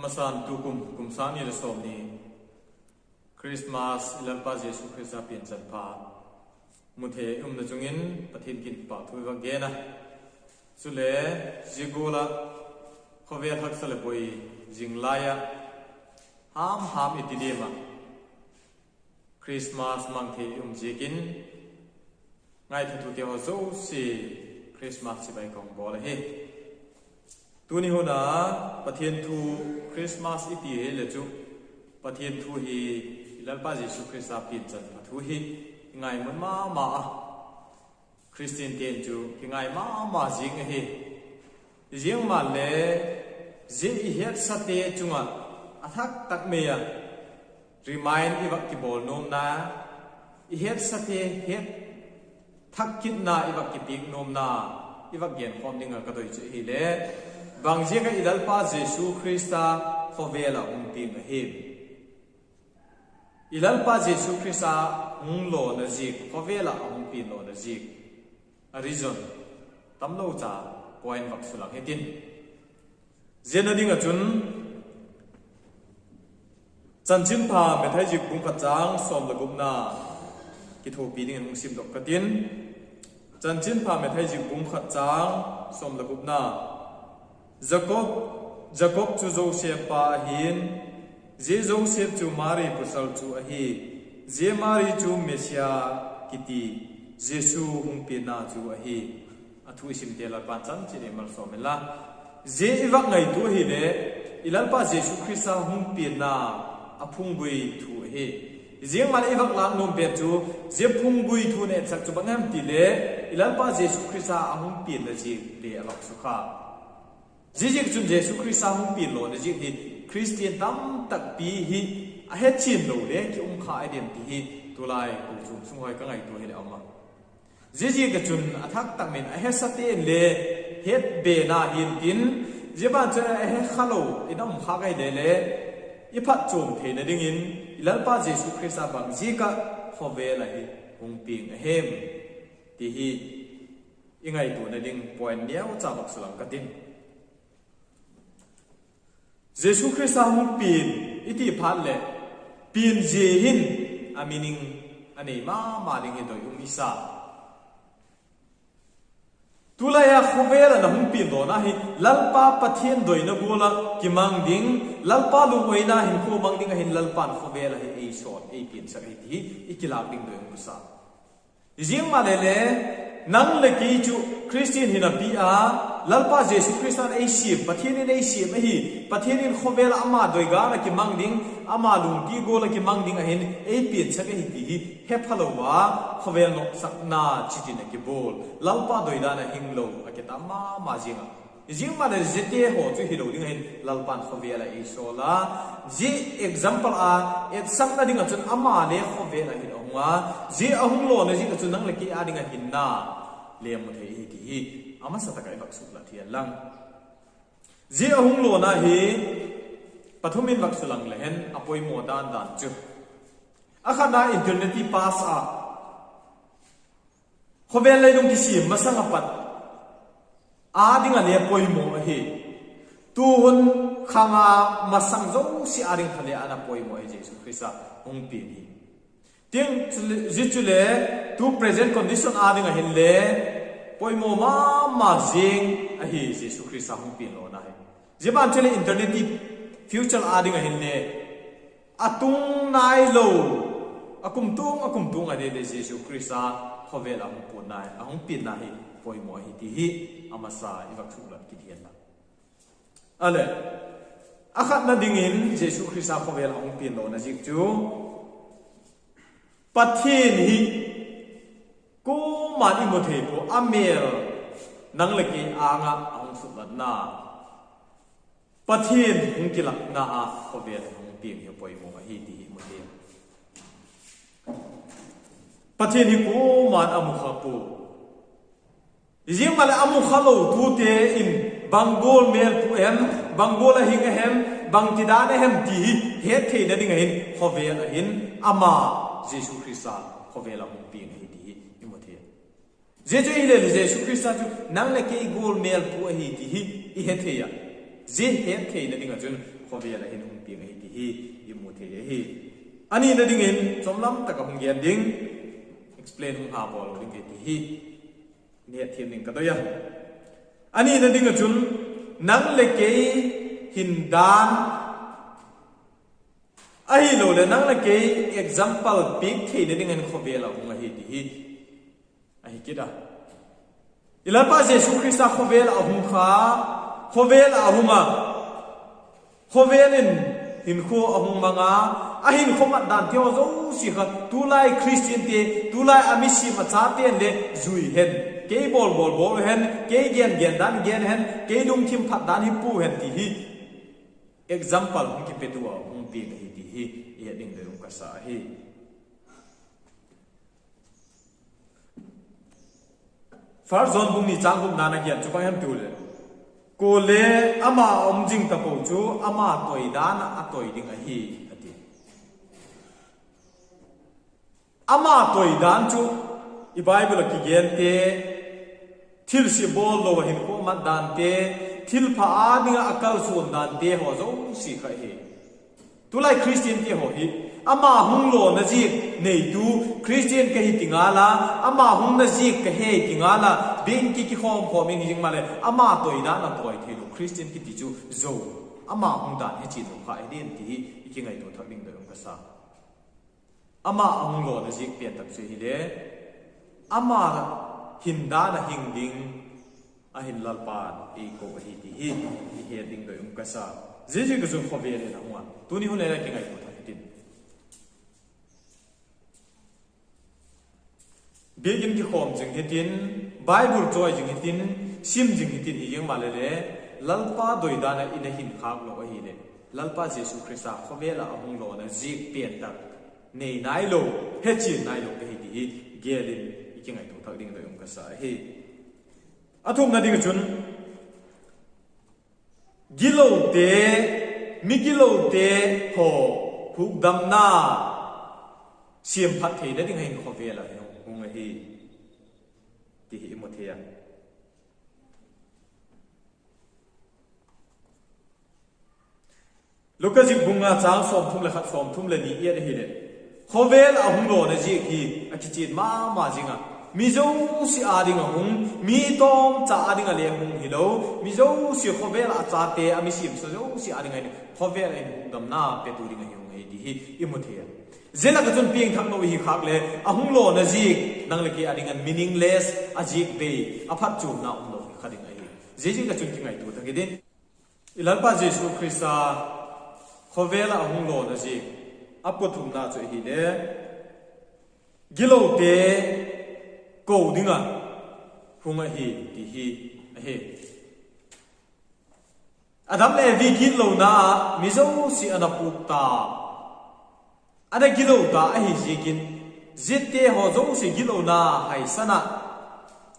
Amasan tukum kumsani le somni Christmas ilalpa Jesu Christa pian chanpa muthe na jungin pathin kin pa thuiwa gena sule jigola khovel haksale boi jinglaya ham itidema Christmas mangthe jikin ngai thu ke ho zo si Christmas si bai kong bol he tuni hona pathian thu Christmas iti he le chu pathian thu hi ilalpa Jesu Christa pian chan thu hi ngai ma Christian ten chu ngai ma jing he jing ma le jing i het sate chunga athak tak meya remind iwak ki bol nom na i het sate het thak kit na iwak ki pik nom na iwak gen khom ninga ka doi che hi le bang je ka ilalpa Jesu Christa khovela ting he ilalpa Jesu Christa lo na jik khovela pin lo na jik a reason tamlo cha point vak sulang hetin zena dinga chun chanchin pha me thai jik bung kha chang som la gumna ki tho pi ding mung sim dok katin chanchin pha me thai jik bung kha chang som la gumna Jacob chu Joseph pa hin je Joseph chu Mary pusal chu a hi je Mary chu Mesia kiti Jesu hung pina chu a hi athu isim te la pan chan chi ne mal so mela je iwak ngai tu hi le ilalpa Jesu Christa hung pina aphung bui thu he je mal iwak la nom pe chu je phung bui thu ne chak chu bangam ti le ilalpa Jesu Christa ahung pin la ji le alok su kha jijik chun Jesu Christa hung pin lo na ji hi Christian tam tak pi hi a het chin lo le ki kha idem ti hi tulai ku chum sungoi ka ngai tu hi le amma jiji ka chun athak tak min a het sate le het be na hin tin jiban chun a het khalo inam kha gai le le iphat chum the na ding in ilalpa Jesu Christa bang ji ka khobe la hi hung ping a hem ti hi ingai tu na ding point niau cha bak sulang ka tin Jesu Christa hung pin iti phat le pin je hin a meaning ani ma ding he doi isa tulaya khuvela na hung pin do na hi lalpa pathian doi na bola ki mang ding lalpa lu oina hin ko mang ding hin lalpan khuvela hi ei shot ei pin sa hi ikilak ding doi musa jing ma le nang le ki chu Christian hina pi a lalpa Jesu Christa ei sim pathian ei sim hi pathian khuvela ama doi ga na ki mang ding ama lung ki gola ki mang ding a hin ei pin sa hi ti hi he phalowa khovel no sakna chitin ki bol lalpa doi da na hinglo akita ma jinga jingma de jete ho chu hilo ding hin lalpan khovela ei sola ji example a et sakna ding chun ama le khovela hi onga ji ahung lo na ji chun nang le ki a ding hin na le mu the hi ti ama satakai bak sukla thian lang ji ahung lo na hi pathumin bak sulang le hen apoi mo dan chu akhana internet pass a khovel lai dong ki sim masang apat a ding ane poi mo he tu hun khanga masang zo si aring khale ana poi mo Jesu Christa hung pi ni ting jichule tu present condition a ding a hin le poi mo ma jing a hi Jesu Christa hung pi lo na he jiban chele internet future a ding a hin le atung nai lo akum tung ade de Jesu Christa khovela hung pu nai ahung pin na hi poi mo hi ti hi amasa iwak thulat ki thian la ale akhat na dingin Jesu Christa khovela hung pin lo na jik chu pathin hi ko mani mo the ko amel nang leki anga ahung sulat na pathin hung kilak na a khovela hung pin hi poi mo hi ti hi mo hi pathin hi ko man amu khapu jing mala amu khalo tu te in bangol mer pu em bangol a hing hem bang ti da ne hem ti he the na ding hin khovel a hin ama Jesu Christa khovela hung ping hi ti imothe jeju ile Jesu Christa tu nang le ke gol mer pu hi ti hi he the ya je he the na ding a jun khobe la hin hung ping hi ti hi imu the hi ani na ding in somlam ta ka hung gen ding explain hung ha bol ding ti hi ne thim ning ka to ya ani na ding chun nang le ke hin dan ai lo le nang le ke example big the ne ding in khobe la hung hi ti hi ai kida ila pa Jesus Christ khobe la hung kha khobe la hunga khovelin hin kho ahung manga ahin khomat dan teo zo si kha tu lai Christian te tu lai amisi ma cha te le zui hen ke bol hen ke gen dan gen hen ke dung thim phat dan hi pu hen ti hi example hung ki petua hung pi hi ti hi e ding de ka sa hi far zon bung ni chang bung nana gen chu pa hem tu le cô lê ama ông jing ta po chu ama toi dan a toi ding a hi ati ama toi dan chu i bible ki gen te thil si bol lo hin ko man dan te thil pha a ding akal sun dan te ho zo si kha hi tu lai Christian te ho hi ama hung lo na ji nei tu Christian ka hi tingala ama hung na ji ka he tingala bing ki khom khom ing jing male ama toi da na toi thelu Christian ki ti chu zo ama hung da he chi no kha idin ti ki ngai to thak ding da ka sa ama hung lo na ji pian tak se hi le ama hin da na hing ding a hin lal pa e ko hi ti hi he ding da ka sa je je ka zo kho ve le na wa tu ni hu le ki ngai to thak tin begin ki khom jing hitin bible joy jing hitin sim jing hitin hi yang malele lalpa doidana ina hin khak lo hi le lalpa Jesus Christ a khomela ahung lo na zik pen tak nei nai lo he chi nai lo ke hi gelin ikingai to thak ding lo ka sa hi athum na ding chun gilo te migilo te ho phuk dam na siam phat thei na ding hin khomela hung hi ti hi mo thia lokaji bunga chang som thum le khat som thum le ni ye hi le khovel a hung lo na ji hi a ki chin ma jinga mi zo si a ding hung mi tom cha a ding le hung hi lo mi zo si khovel a cha te a mi sim so zo si a ding ai khovel ai dam na pe tu ding hi hung hi hi i mo thia zela ka chun pieng thak no hi khak le ahung lo na ji nang le ki ading an meaningless ajik be aphat chu na lo khading ai jeji ka chun ki ngai tu ta ke din ilal pa Jesus Christ a khovela ahung lo na ji apothum na chu hi le gilo te ko dinga hunga hi ti hi he adam le vi kin lo na mi zo si anapuk ta ada gilo ta a hi jikin zitte ho zo se gilo na hai sana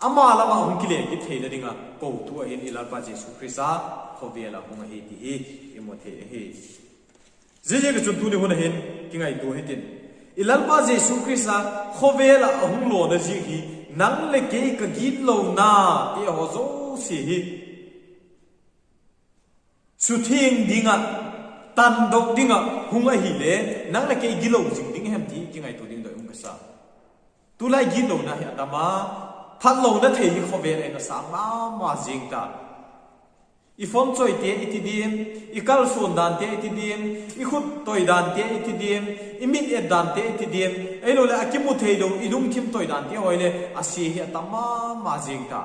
ama lama hum kile ki theina dinga ko tu a hin ilal pa Jesus Christ a khobela hum hi ti hi imothe hi jeje ka chun tu ni hona hin ki ngai tu hitin ilal pa Jesus Christ a khobela hum lo na ji hi nang le ke ka gilo na ke ho zo si hi su thing dinga tan dok dinga hunga hi le nang la ke gilo jing ding hem ti ki ngai tu ding doi ka sa tu lai gilo na hi atama phat lo na thei hi khobe le na sa ma jing ta i fom choi te itidim i kal son dan te itidim i khut toi dan te itidim i mit e dan te itidim ai lo le akimu thei do i lung thim toi dan te hoile asi hi atama ma jing ta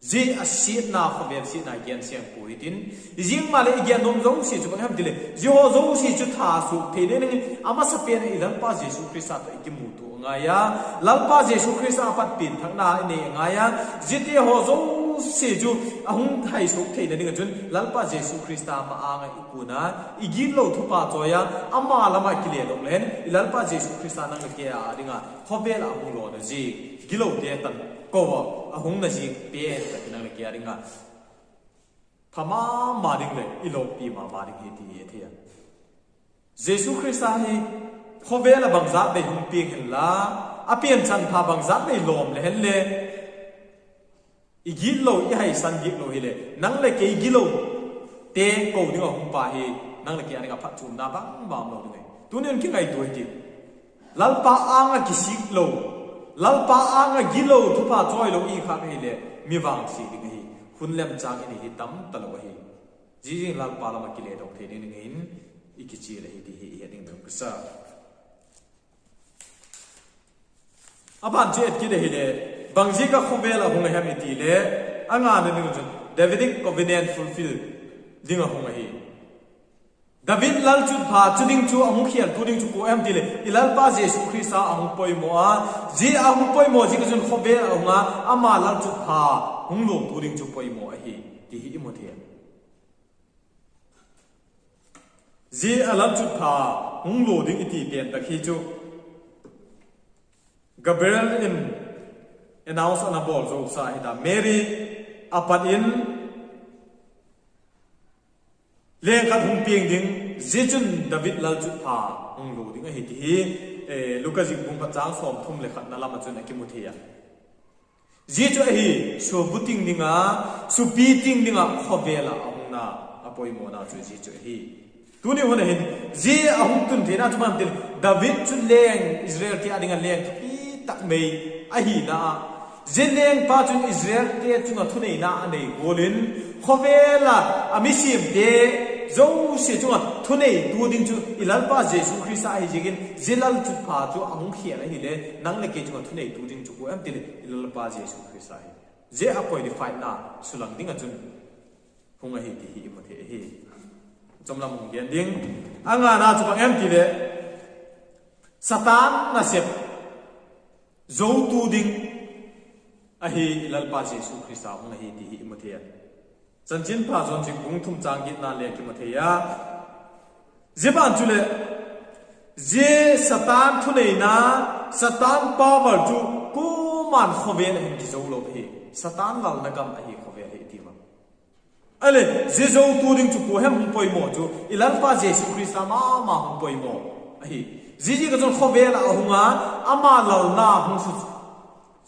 ji asit na khober si na gen siang puitin jing male igen nom zo si chu bang dile jo zo si chu tha su thele ne ama sa pen idan pa Jesus Christ to ikimu tu ngaya lal pa Jesus Christ apat pin thang na ne ngaya jite ho zo si chu ahung thai su thele ne chun lal pa Jesus Christ ma anga ikuna igin lo thu pa choya ama lama kile lo len lal pa Jesus Christ na ke a dinga khobel a hung lo na ji gilo te tan ko ahung na ji pe ta kinang le kia ringa thama ma ding le ilo pi ma ding he ti ye thia Jesus Christ a hi khobela bang za be hum pi hin la apian chan pha bang za be lom le hen le igil lo i hai san gik lo hi le nang le ke igilo te ko dinga hung pa hi nang laki ani ka phat chum na bang bam lo dingai tunen ki ngai tuai ti lalpa anga kisik lo lalpa anga gilo thupa choi lo I kha hi le mi wang si dingai hun lem chang ini hi tam talo hi ji jing lalpa lama ki le dok the ni ngin ikichi le hi hi ding dong sa aban je ki de hi le bangji ka khobela hung ha mi ti le anga ne ni jun Davidic covenant fulfill dinga hung hi David lal chut pha chuding chu amu khial tuding chu ko em ti le ilal pa Jesu Christa amu poi mo a ji amu poi mo ji ka jun khobel nga ama lal chut pha hung lo tuding chu poi mo a hi ti hi mo the ji alal chut pha hung lo ding iti pen ta khi chu Gabriel in announce on a ball so sa ida Mary apat in leng khat hung pieng ding jechun David lal chut pha hung lo ding a hi ti Lucas bung ka chang som thum le khat na lama chun akimu thia jechu a hi so buting dinga su piting dinga khobela ahuna apoi mo na chu jechu a hi tuni hone hin je ahum tun thena chumam tin David chun leng Israel ti adinga leng pi tak mei a hi na Zineng pa chun Israel te chunga thunei na anei golin khowela amisim te zo se chunga thunei tu ding chu ilal pa Jesu Christa hi jigin zilal chu pha chu amung khiala hi le nang le ke chunga thunei tu ding chu ko am tile ilal pa Jesu Christa hi je apoi di fight na sulang ding a chun hunga hi ti hi mo the hi chomlam mong gen ding anga na chu bang am tile Satan na sep zo tu ding ahi lalpa Jesu Christa hung ahi ti hi mathia chanchin pha zon chi bung thum chang gi na le ki mathia zeban chule je Satan thunei na Satan power chu ku man khovel hin ki zo lo hi Satan lal na gam ahi khovel hi ti ma ale je zo tu ding chu ko hem hung poi mo chu ilalpa Jesu Christa ma hung poi mo ahi ji ka zon khovel a hunga ama lal na hung su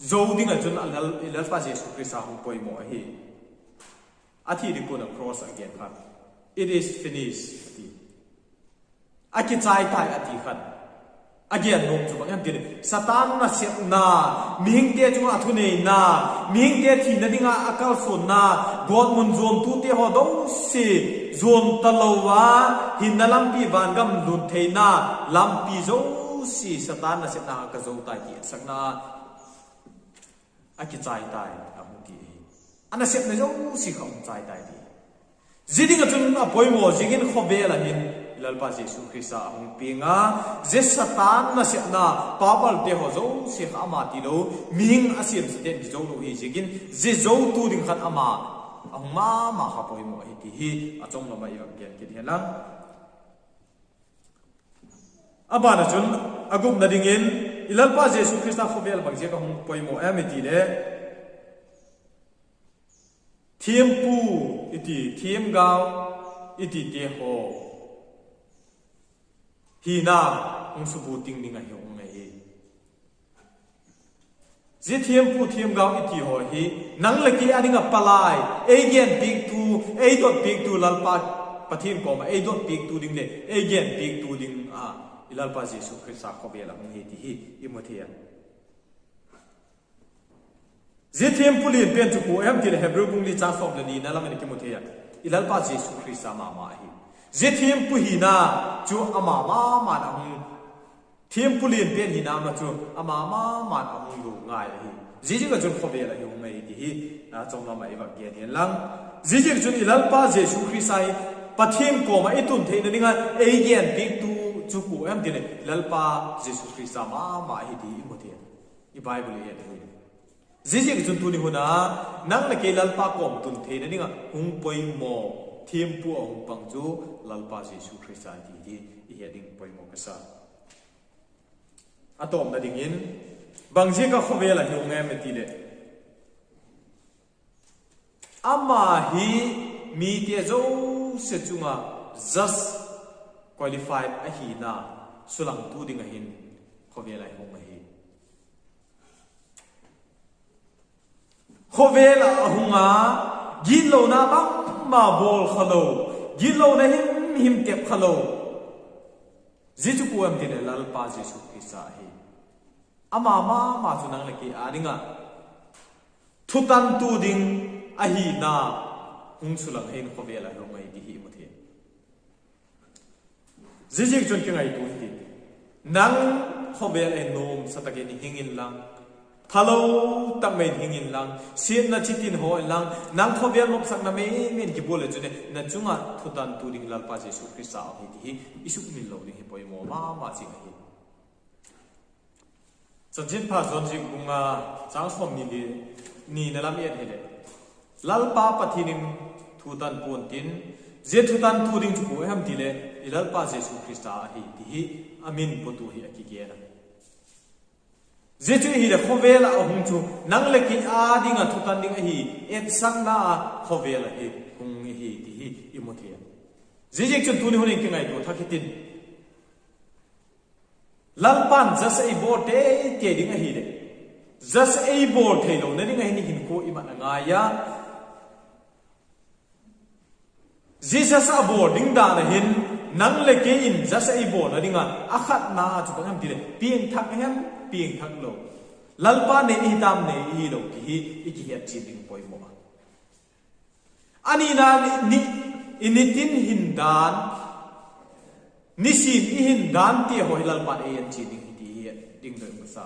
Zoding a chun alal pa Jesu Christa hung poi mo hi athi di ko na cross again khan it is finished aki chai tai ati khan again nom chu bang dir Satan na sep na ming te chu athu nei na ming te thi na dinga akal son na god mun zom tu te ho do si zom talowa hinalam pi van gam lun theina lampi zo si Satan na sep na ka zo tai ki sakna aki chai tai amuti ana sep na jo si khom chai tai di ziding atun a poimo jigin khobela hin lalpa Jesu Christa hung pinga je Satan na sep na pawal te ho zo si khama ti lo ming asiam siten di zo lo hi jigin je zo tu ding khat ama ma kha poimo hi ti hi achong lama ya gen ki helang abana chun agum na dingin ilalpa Jesu Christa khobel bang je ka hung poimo amiti le thiempu iti thiem gaw iti te ho hi na hung subu ting ninga hi hung nei je thiempu thiem gaw iti ho hi nang laki aninga palai again big tu a dot big tu lalpa pathin ko ma a dot big tu ding le again big tu ding ilalpa Jesu Christa khobela hung hi ti hi imothia Zithem pulin pen chu ko em til Hebrew bung li cha som le ni na lamani ki mothia ilalpa Jesu Christa ma hi Zithem pu hi na chu ama ma na hung Them pulin pen hi na ma chu ama ma na hung lu ngai hi Jiji ga chun khobela hi hung mai ti hi na chom ma mai ba ge den lang Jiji chun ilalpa Jesu Christa pathem ko ma itun thein ni nga again big tu chu ko em til ilalpa Jesu Christa ma hi ti mothia I Bible ye hi Jiji ki chun tu ni huna nang la ke lalpa kom tun the na ninga hung poi mo thiem pu ong pang chu lalpa Jesu Christa ti I heading poi mo ka sa atom na dingin bangje ka khowela hi ngem ti le ama hi mi te zo se chunga just qualified a hi na sulang tu dinga hin khowela hi hong hi khowela ahunga gilo na bang ma bol khalo gilo na him tep khalo jichu puam tin lal pa Jesu Krista hi ama ma chu nang laki aringa thutan tu ding ahi na hung sulang hein khobela ro mai di hi muthe jijik chon ke ngai tu hi nang khobel e nom satake ni hingin lang thalo tak mai hingin lang sin na chitin ho lang nang khobel mok sak na me men ki bole chune na chunga thutan tu ding lal pa Jesu Krista hi di isu min lo ni hi poi mo ma chi hi chajin pha zon ji bunga chang som ni na lam ye hele lal pa pathinim thutan pon tin je thutan tu ding chu ham dile ilal pa Jesu Krista hi di amin potu hi akigera je chu hi le khovel a hung chu nang le ki a ding a thutan ding hi et sang na khovel hi hung hi di imothia je je chu tu ni honing ki ngai to thakitin lalpan just a bo te ding hi de just a bo the lo na ding hi ni hin ko iman nga ya Jesus aboarding da na hin nang le ke in just a bo na dinga akhat na chu bang ham dire pieng thak hem pieng thak lo lalpa ne i tam ne i lo ki ki het chi ding poi mo ani na ni initin hindan nisin i hindan ti ho lalpa e en chi ding ti ding do sa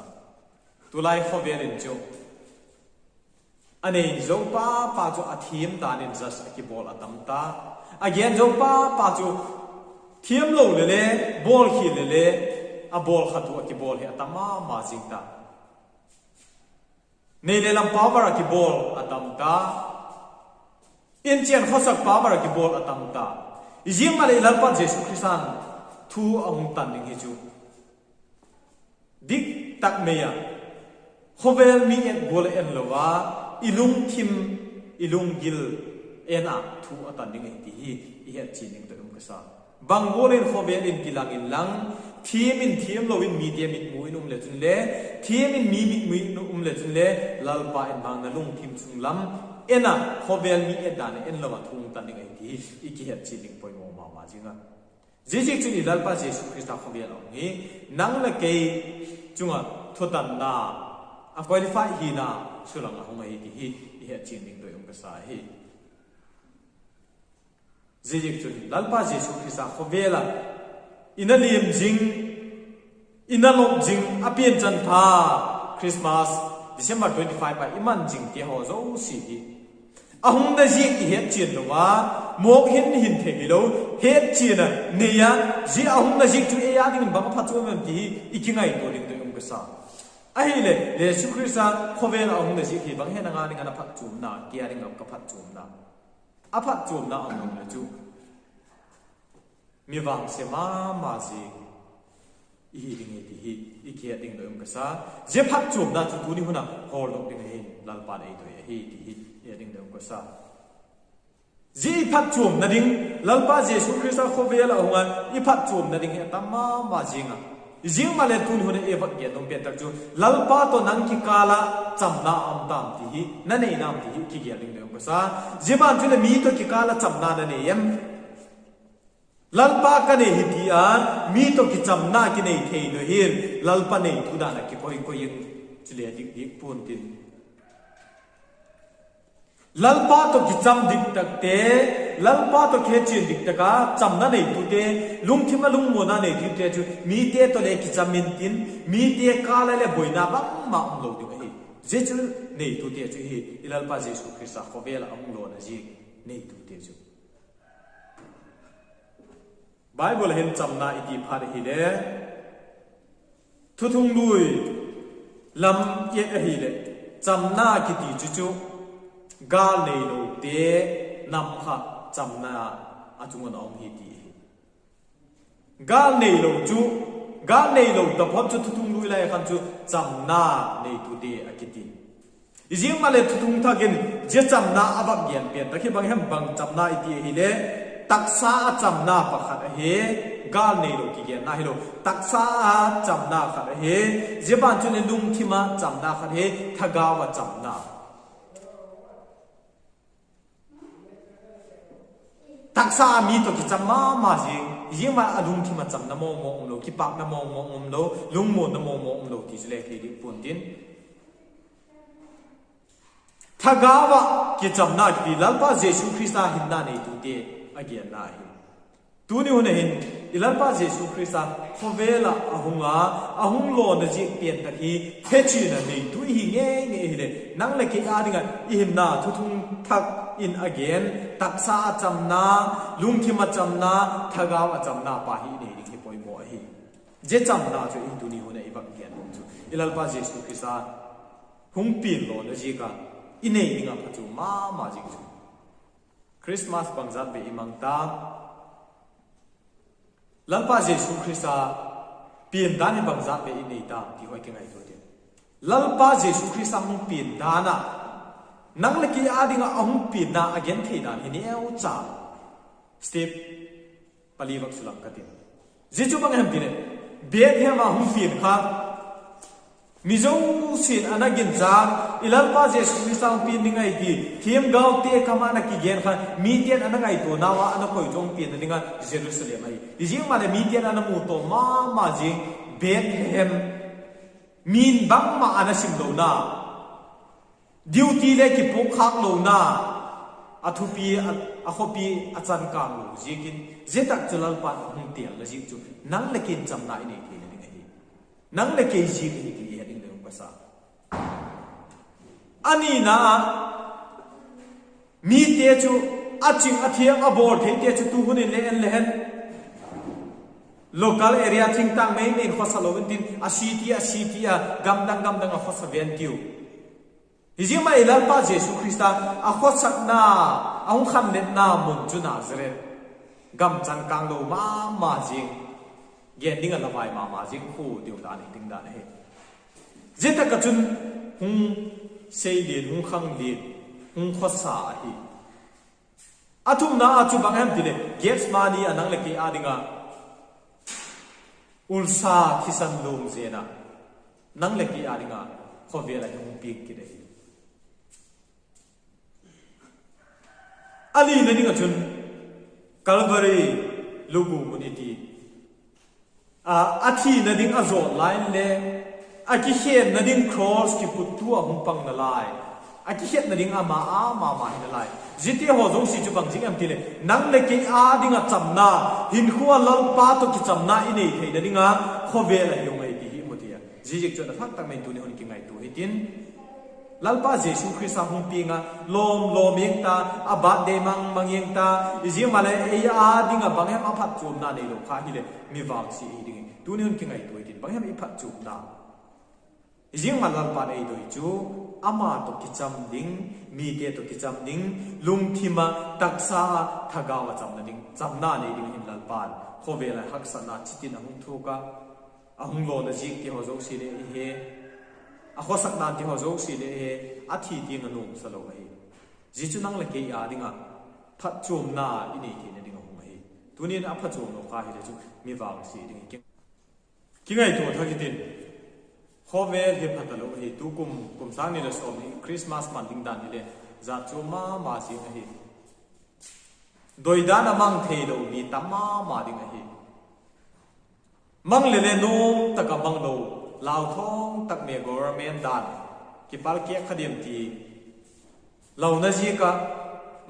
tu lai khoverin chu ane zo pa chu athim dan in just ki bol atam ta again zo pa chu thiam lo le bol khi le a bol khatu ki bol he atama ma jing ta nei le lam power ki bol atam ta in chen khosak power ki bol atam ta jing ma le lal pa Jesu Christan thu ang tan ning he chu dik tak meya khovel mi en bol en lowa ilung thim ilung gil ena thu atan ding ti hi chi ning to ka sa bangolin khovel in kilang in lang thiam lo in media mit mu inum le chun le thiam in mi mit mu inum le chun le lalpa en bang na lung thim chung lam ena khovel mi edan en lo thung tan ding ti iki het chi ning poi mo ma jinga jijik chu ni lalpa Jesu Christa khovel lo ni nang la ke chunga thotan na a qualify hi na sulang a hongai ti hi het chi ning do ka sa hi jijik chu lalpa Jesu Christa khovela ina liam jing ina lok jing apien chan tha Christmas December 25 ba iman jing ti ho zo si hi ahung da ji ki het chin lo wa mok hin the gi lo het chin na ne ya ji ahung da ji chu e ya ding ba pha chu mem ti ikingai to ding do ka sa ai le Jesu Christa khovela ahung da ji ki bang he na nga ni nga na phat chu na ki ya ding ka phat chu na aphat chum na ang le chu mi wang se ma ji i ding ti hi i ke ding do ka sa je phat chum na chu tu ni huna hol dok ding hi lal pa dei to hi ti hi ding do ka sa ji phat chum na ding lal pa Jesu Christa khovel a hunga i phat chum na ding he tamma ma jinga jing ma le tu ni huna e wat ge dong pe tak chu lal pa to nang ki kala cham na am tam ti hi na nei nam ti hi ki ge ding do ka sa je ban chu le mi to ki kala cham na na ne yem lalpa ka ne hi ti an mi to ki cham na ki nei thei no hi lalpa nei thu da na ki koi yin chile dik pun tin lalpa to ki cham dik tak te lalpa to khe chin dik taka cham na nei tu te lung thima lung mo na nei tu te chu mi te to le ki cham min tin mi te ka le boina ba ma lo dik hi je chu nei tu te chu hi lalpa Jesu Christa khovel am lo na ji nei tu te chu Bible hen chamna iti phar hi le thu thung lui lam ye a hi le chamna ki ti chu chu ga nei lo te nam kha chamna a chung on om hi ti ga nei lo chu ga nei lo da phot chu thu thung lui lai khan chu chamna nei tu te a ki ti izing ma le thu thung tha gen je chamna abak gen pen ta khi bang hem bang chamna iti hi le taksa chamna pakhat he gal nei lo ki gen na hi lo taksa chamna khat he jeban chu ne lung thima chamna khat he thagawa chamna taksa mi to ki chamma ma ji yima alung thi ma cham na mo mo lo ki pak na mo mo lo lung mo na mo mo lo ti le thi di pun tin thagawa ki chamna ki lalpa Jesu Christa hinna nei tu te again na hi tu ni hone hin ilalpa Jesu Christa khovela ahung lo na ji pian ta hi phechi na nei tu hi nge le nang le ki a dinga I hinna thu thung thak in again taksa chamna lungthima chamna thagawa chamna pa hi nei ki poi mo hi je chamna chu in tu ni hone ibak kian chu ilalpa Jesu Christa hung pin lo na ji ka inei ninga phachu ma jing chu Christmas bangjat be imang ta lalpa Jesu Christa pin dan bangjat be inei ta ti hoi ke ngai to de lalpa Jesu Christa hung pin dana nang le ki adinga ahung pin na again thei dan hi ne au cha step pali wak sulam ka tin ji chu bang ham ti ne be he ma hung pin kha mizo sin anagin za ilalpa Jesu Christa pin ningai ti thiem gau te kama na ki gen kha mitian anagai to nawa anakoi jong pin ninga Jerusalem ai jing ma le mitian anamu to ma jing Bethlehem min bang ma anasim do na duty le ki pok khak lo na athupi akhopi achan kam lo jikin jetak chulal pa hung tial la jing chu nang le kin cham na ini ki ni hi nang le ke ji ki ani na mi te chu aching athiang abor the te chu tu hunin lehen local area thing tang mai nei khosalo tin asiti gamdang a khosa ven tiu hijima ilalpa Jesu Christa a khosak na aung kham net na mun chu Nazareth gam chan kang lo ma jing gen ding ala vai ma jing khu tiu da ni ding da he jeta ka chun hung sei lien hung khang lien hung khosa hi atum na achu bangham dile gets mani anang le ki adinga ulsa thisan lum zena nang le ki adinga khovela hung pik ki de ali na ninga chun Calvary lugu muniti athi na ding azon line le aki hian na ding cross ki putu hung pang na lai aki hian na ding ama na lai jiti ho jong si chu bang jing am tile nang le ki a dinga chamna hin khuwa lal pa to ki chamna inei thei na dinga khovela yong ai ki hi mutia jijik chu na thak tak mai tu ni hon ki ngai tu hitin lalpa Jesu Christa hung pinga lom yeng ta abat de mang ta ji male e a dinga bangham aphat chum na nei lo kha hi le mi wang si ding tu ni hon ki ngai tu hitin bangham i phat chum na jing malal pa nei doi chu ama to kicham ding mi te to kicham ding lung thima taksa thagawa chamna ding chamna nei ding hin lal pan khovela haksana chitin ahung thuka ahung lo na jik ti ho zo si le he a khosak na ti ho zo si le he a thi ti nga nom salo ai ji chu nang le ke ya dinga phat chum na ini ki ne ding hung ai tunin a phat chum no ka hi le chu mi wang si ding ki ngai to thagi tin Khovel he phatalo he tu kum sang ni la som ni Christmas man ding dan ni le za chu ma si hi doi dan amang thei lo ni tamma ding hi mang le no taka mang lo lao thong tak me government dan ki pal ke khadim ti lo na ji ka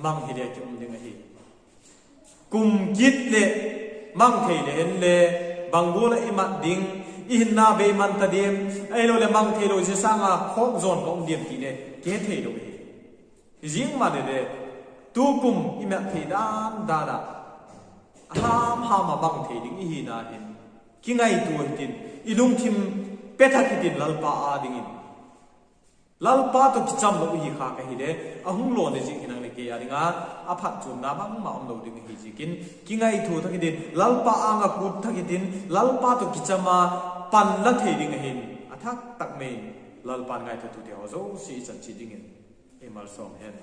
mang hi le chum ding hi kum git le mang thei le en le bangula imat ding ihinna be man tadim ai lo le mang thelo je sanga khok zon ko dim ti ne ke thelo hi jing ma de tu kum ima thedan dada ha ma bang the ding hi na hin ki ngai tu tin ilung thim petha ki tin lalpa a ding in lalpa to ki cham lo hi kha ka hi de ahung lo ne jing hinang le ke ya dinga aphat chum na bang ma om lo ding hi jikin ki ngai thu tha ki din lalpa anga kut tha ki din lalpa to ki chama pan la thei ding hin athak tak me lalpan ngai thu te ho zo si chan chi ding in emal som hen